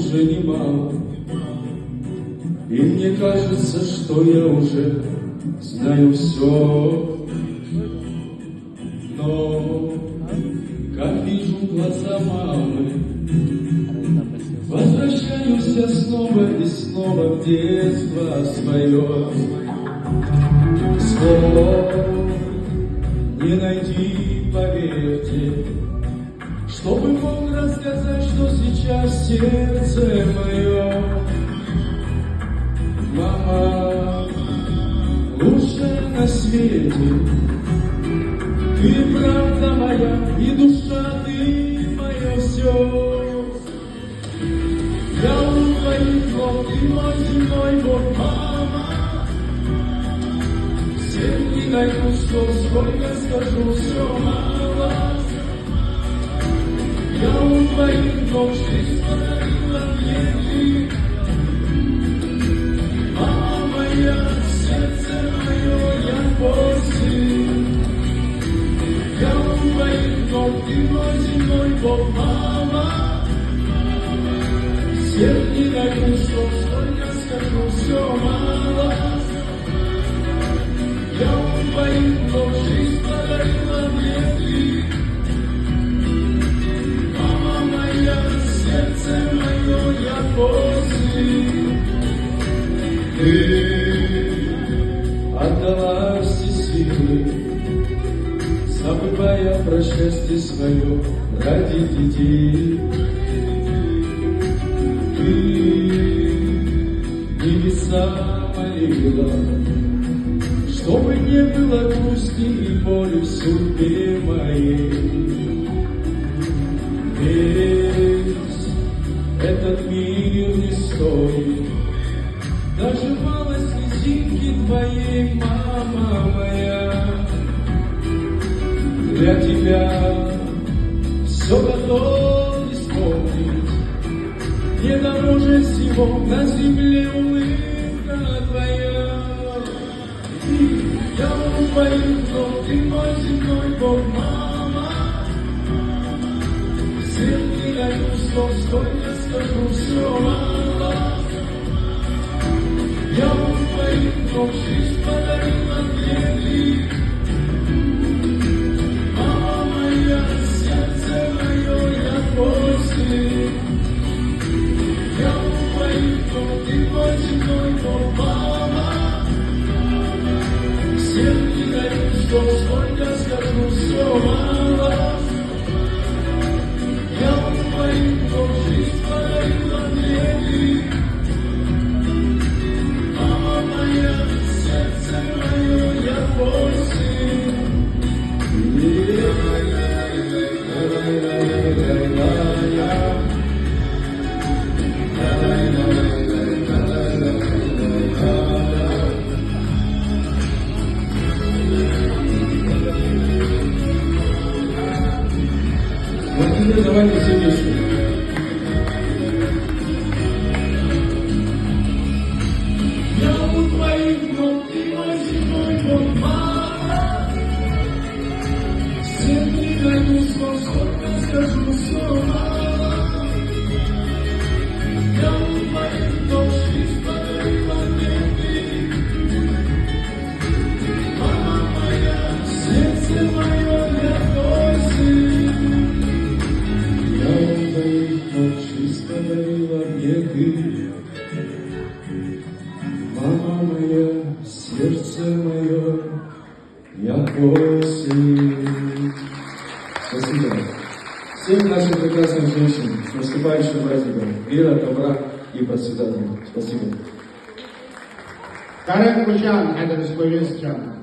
уже немало, и мне кажется, что я уже знаю все. Но, как вижу глаза мамы, возвращаюсь я снова и снова в детство свое. Слов не найти, поверьте, чтобы мог рассказать, что сейчас сердце мое. Мама, лучшая на свете, ты правда моя, и душа ты мое все. Я у твоих ног, ты мой земной Бог, мама. Всем не найду слов, сколько скажу, все мало. Я у твоих ног, жизнь подарила мне ты. Мама моя, сердце мое, я после. Я у твоих ног, ты мой земной Бог, мама. Всем не найду слов, сколько скажу, все мало. Я у твоих ног, жизнь подарила мне ты. Мама моя, сердце мое, я после. Ты отдала все силы, забывая про счастье свое ради детей. Ты небеса молила, чтобы не было грусти и боли в судьбе моей. Весь этот мир не стоит даже малой слезинки твоей, мама моя. Для тебя все готов исполнить, не дороже всего на земле улыбка твоя. Я у твоих ног, ты мой земной Бог, мама. Всем не даю слов, сколько скажу, все мало. Я у твоих ног, жизнь подарила мне ты. Мама моя, сердце мое, я после. Я у твоих ног, ты мой земной Бог, мама. Всем не даю слов, сколько скажу, все мало. Я у твоих ног, жизнь подарила мне ты. Мама моя, сердце мое, я после. Вот теперь давайте все вместе. Я у твоих ног, ты мой земной Бог, мама. Всем не найду слов, сколько скажу, все мало. Я у твоих ног, жизнь подарила мне ты. Мама моя, сердце мое, я твой сын. Я у твоих ног, жизнь подарила мне ты. Мама моя, сердце мое, я твой сын. Спасибо. Всем нашим прекрасным женщинам с наступающим праздником мира, добра и процветания. Спасибо. Карен Кучан, это Бесполезчан.